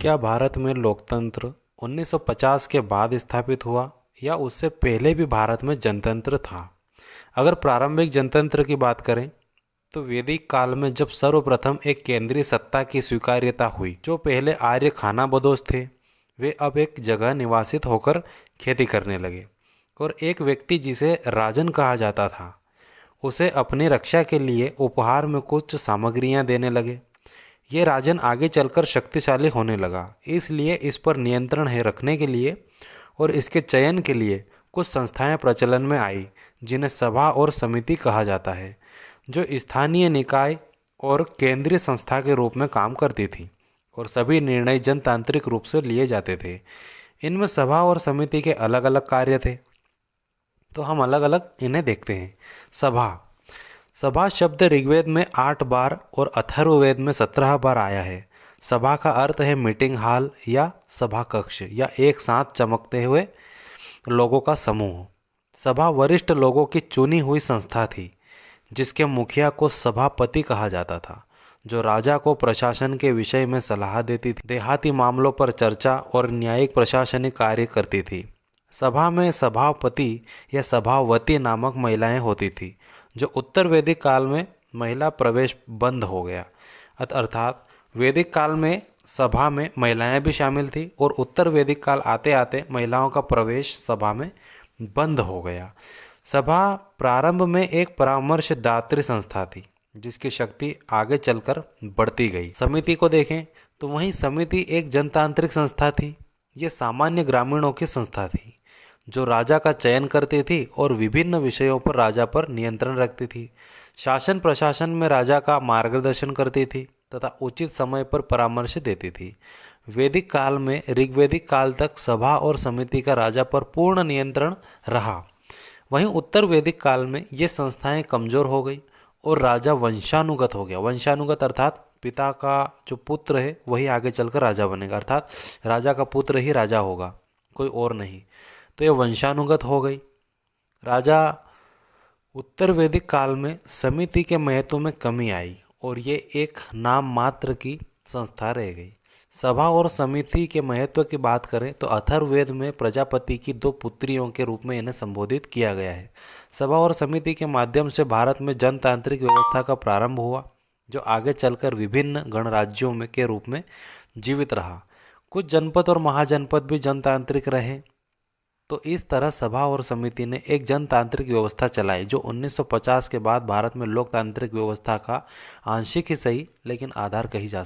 क्या भारत में लोकतंत्र 1950 के बाद स्थापित हुआ या उससे पहले भी भारत में जनतंत्र था? अगर प्रारंभिक जनतंत्र की बात करें तो वैदिक काल में जब सर्वप्रथम एक केंद्रीय सत्ता की स्वीकार्यता हुई। जो पहले आर्य खानाबदोश थे वे अब एक जगह निवासित होकर खेती करने लगे और एक व्यक्ति जिसे राजन कहा जाता था उसे अपनी रक्षा के लिए उपहार में कुछ सामग्रियां देने लगे। ये राजन आगे चलकर शक्तिशाली होने लगा, इसलिए इस पर नियंत्रण है रखने के लिए और इसके चयन के लिए कुछ संस्थाएं प्रचलन में आई जिन्हें सभा और समिति कहा जाता है, जो स्थानीय निकाय और केंद्रीय संस्था के रूप में काम करती थी और सभी निर्णय जनतांत्रिक रूप से लिए जाते थे। इनमें सभा और समिति के अलग अलग कार्य थे, तो हम अलग अलग इन्हें देखते हैं। सभा सभा शब्द ऋग्वेद में 8 बार और अथर्ववेद में 17 बार आया है। सभा का अर्थ है मीटिंग हॉल या सभा कक्ष या एक साथ चमकते हुए लोगों का समूह। सभा वरिष्ठ लोगों की चुनी हुई संस्था थी जिसके मुखिया को सभापति कहा जाता था, जो राजा को प्रशासन के विषय में सलाह देती थी, देहाती मामलों पर चर्चा और न्यायिक प्रशासनिक कार्य करती थी। सभा में सभापति या सभावती नामक महिलाएं होती थी, जो उत्तर वैदिक काल में महिला प्रवेश बंद हो गया। अर्थात वैदिक काल में सभा में महिलाएं भी शामिल थी और उत्तर वैदिक काल आते आते महिलाओं का प्रवेश सभा में बंद हो गया। सभा प्रारंभ में एक परामर्शदात्री संस्था थी जिसकी शक्ति आगे चलकर बढ़ती गई। समिति को देखें तो वहीं समिति एक जनतांत्रिक संस्था थी। ये सामान्य ग्रामीणों की संस्था थी जो राजा का चयन करती थी और विभिन्न विषयों पर राजा पर नियंत्रण रखती थी। शासन प्रशासन में राजा का मार्गदर्शन करती थी तथा उचित समय पर परामर्श देती थी। वैदिक काल में ऋग्वैदिक काल तक सभा और समिति का राजा पर पूर्ण नियंत्रण रहा। वहीं उत्तर वैदिक काल में ये संस्थाएं कमजोर हो गई और राजा वंशानुगत हो गया। वंशानुगत अर्थात पिता का जो पुत्र है वही आगे चलकर राजा बनेगा, अर्थात राजा का पुत्र ही राजा होगा, कोई और नहीं। तो ये वंशानुगत हो गई। राजा उत्तर वैदिक काल में समिति के महत्व में कमी आई और ये एक नाम मात्र की संस्था रह गई। सभा और समिति के महत्व की बात करें तो अथर्ववेद में प्रजापति की 2 पुत्रियों के रूप में इन्हें संबोधित किया गया है। सभा और समिति के माध्यम से भारत में जनतांत्रिक व्यवस्था का प्रारंभ हुआ, जो आगे चलकर विभिन्न गणराज्यों में के रूप में जीवित रहा। कुछ जनपद और महाजनपद भी जनतांत्रिक रहे। तो इस तरह सभा और समिति ने एक जनतांत्रिक व्यवस्था चलाई जो 1950 के बाद भारत में लोकतांत्रिक व्यवस्था का आंशिक ही सही लेकिन आधार कही जा सकती है।